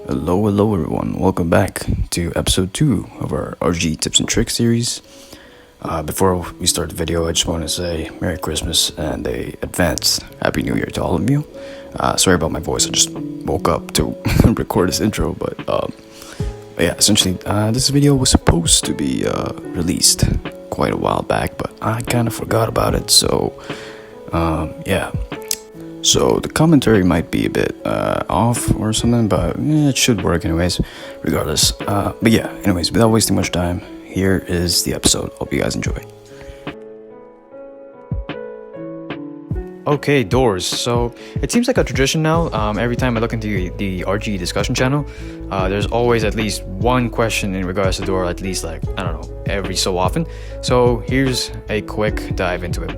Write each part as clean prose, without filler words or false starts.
Hello everyone, welcome back to episode 2 of our RGE tips and tricks series. Before we start the video, I just want to say Merry Christmas and a advanced Happy New Year to all of you. Sorry about my voice, I just woke up to record this intro, but yeah, essentially this video was supposed to be released quite a while back, but I kind of forgot about it, so yeah. So the commentary might be a bit off or something, but it should work anyways, regardless. But yeah, anyways, without wasting much time, here is the episode. Hope you guys enjoy. Okay, doors. So it seems like a tradition now. Every time I look into the RGE discussion channel, there's always at least one question in regards to door, at least like, I don't know, every so often. So here's a quick dive into it.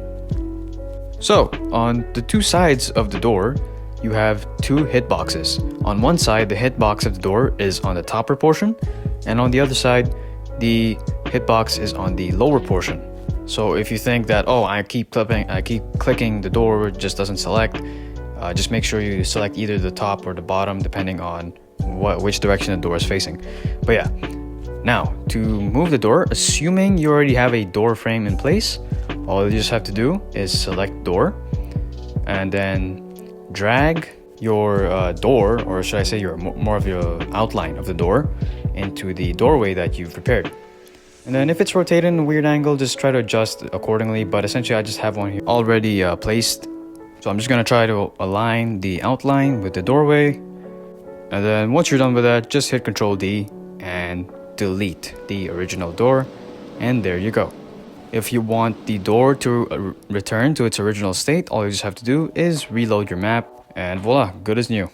So, on the two sides of the door, you have two hitboxes. On one side, the hitbox of the door is on the topper portion, and on the other side, the hitbox is on the lower portion. So if you think that, oh, I keep clicking, the door just doesn't select, just make sure you select either the top or the bottom, depending on which direction the door is facing. But yeah, now, to move the door, assuming you already have a door frame in place, all you just have to do is select door and then drag your door, or should I say more of your outline of the door, into the doorway that you've prepared. And then if it's rotated in a weird angle, just try to adjust accordingly, but essentially I just have one here already placed. So I'm just going to try to align the outline with the doorway. And then once you're done with that, just hit Ctrl D and delete the original door, and there you go. If you want the door to return to its original state, all you just have to do is reload your map, and voila, good as new.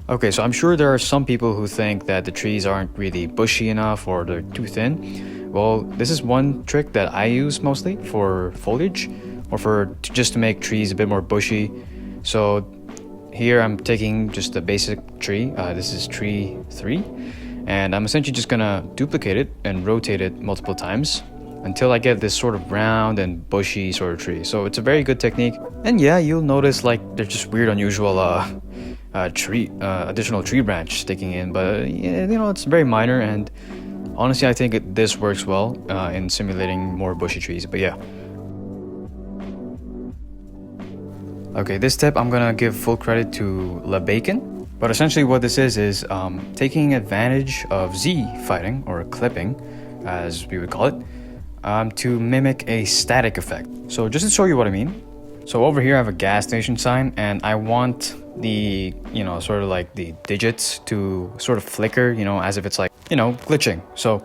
Okay, so I'm sure there are some people who think that the trees aren't really bushy enough or they're too thin. Well, this is one trick that I use mostly for foliage, or just to make trees a bit more bushy. So here I'm taking just a basic tree. This is tree 3. And I'm essentially just gonna duplicate it and rotate it multiple times until I get this sort of round and bushy sort of tree. So it's a very good technique. And yeah, you'll notice like there's just weird, unusual additional tree branch sticking in. But yeah, it's very minor. And honestly, I think this works well in simulating more bushy trees. But yeah. Okay, this step I'm gonna give full credit to Le Bacon. But essentially what this is taking advantage of Z fighting, or clipping, as we would call it, to mimic a static effect. So just to show you what I mean. So over here I have a gas station sign, and I want the, sort of like the digits to sort of flicker, as if it's like, glitching. So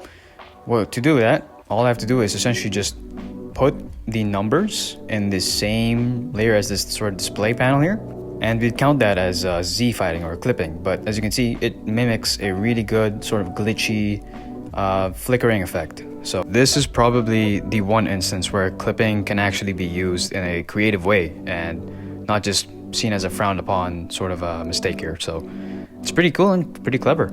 to do that, all I have to do is essentially just put the numbers in the same layer as this sort of display panel here. And we'd count that as Z fighting or clipping. But as you can see, it mimics a really good sort of glitchy flickering effect. So this is probably the one instance where clipping can actually be used in a creative way and not just seen as a frowned upon sort of a mistake here. So it's pretty cool and pretty clever.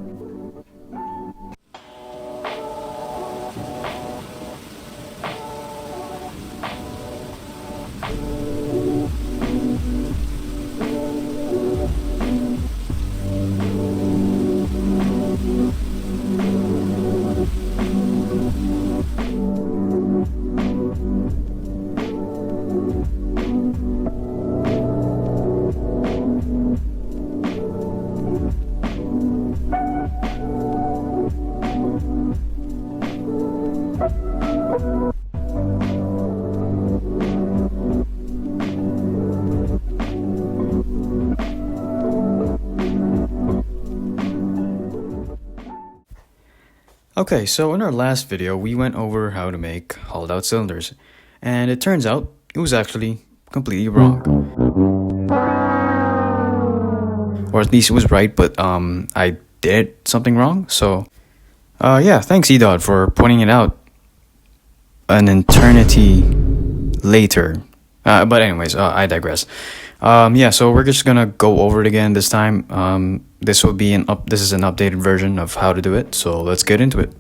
Okay, so in our last video, we went over how to make hollowed out cylinders, and it turns out it was actually completely wrong. Or at least it was right, but I did something wrong, so yeah, thanks EDOT for pointing it out an eternity later. But anyways, I digress. Yeah, so we're just gonna go over it again this time. This is an updated version of how to do it, so let's get into it.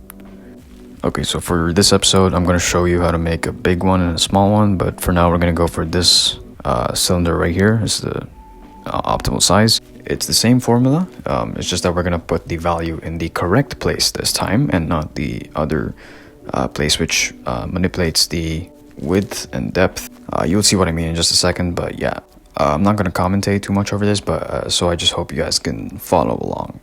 Okay, so for this episode, I'm gonna show you how to make a big one and a small one, but for now we're gonna go for this cylinder right here. It's the optimal size. It's the same formula, it's just that we're gonna put the value in the correct place this time and not the other place which manipulates the width and depth. You'll see what I mean in just a second, but yeah, I'm not gonna commentate too much over this, but so I just hope you guys can follow along.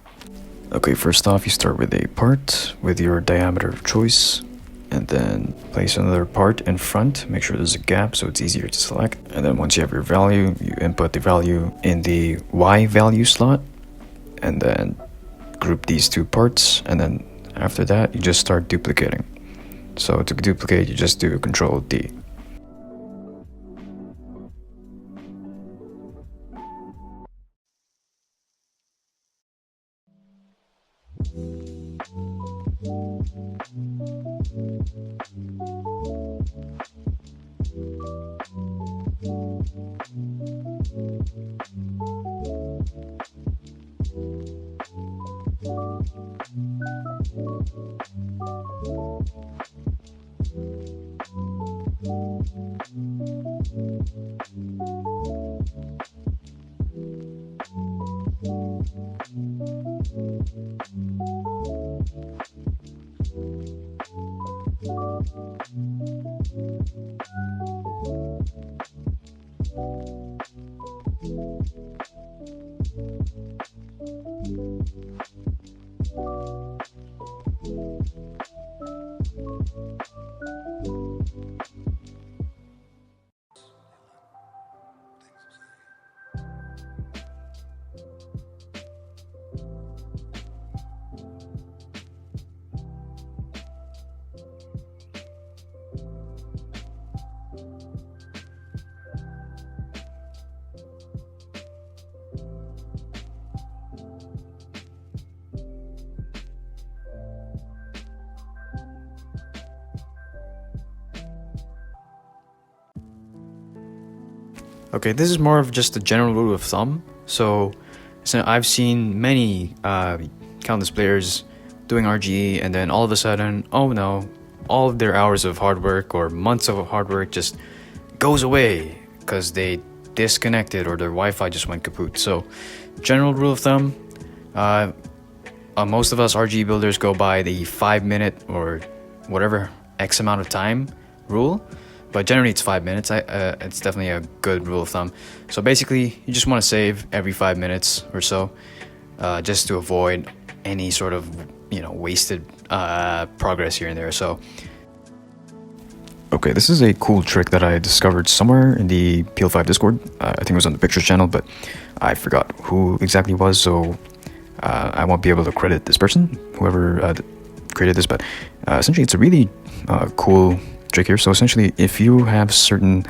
Okay, first off, you start with a part with your diameter of choice, and then place another part in front. Make sure there's a gap so it's easier to select. And then once you have your value, you input the value in the Y value slot, and then group these two parts, and then after that you just start duplicating. So to duplicate, you just do Control D. Okay, this is more of just a general rule of thumb. So I've seen many countless players doing RGE, and then all of a sudden, oh no, all of their hours of hard work or months of hard work just goes away because they disconnected or their Wi-Fi just went kaput. So general rule of thumb, most of us RGE builders go by the 5-minute or whatever X amount of time rule. But generally it's 5 minutes. It's definitely a good rule of thumb. So basically, you just want to save every 5 minutes or so, just to avoid any sort of wasted progress here and there. So, okay, this is a cool trick that I discovered somewhere in the PL5 Discord. I think it was on the Pictures channel, but I forgot who exactly it was. So I won't be able to credit this person, whoever created this. But essentially, it's a really cool trick here. So essentially, if you have certain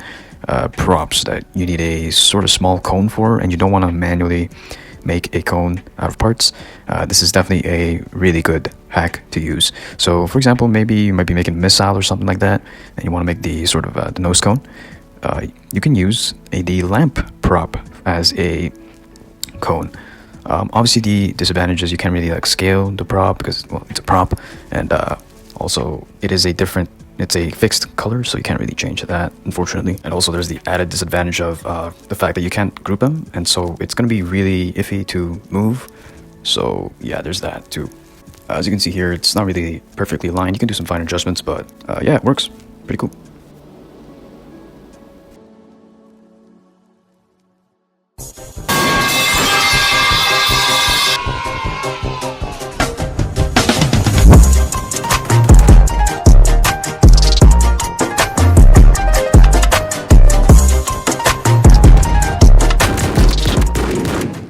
props that you need a sort of small cone for, and you don't want to manually make a cone out of parts, this is definitely a really good hack to use. So for example, maybe you might be making a missile or something like that, and you want to make the sort of the nose cone. You can use the lamp prop as a cone. Obviously the disadvantage is you can't really scale the prop because, well, it's a prop, and also it's a fixed color, so you can't really change that, unfortunately. And also there's the added disadvantage of the fact that you can't group them, and so it's going to be really iffy to move. So yeah, there's that too. As you can see here, it's not really perfectly aligned. You can do some fine adjustments, but yeah, it works. Pretty cool.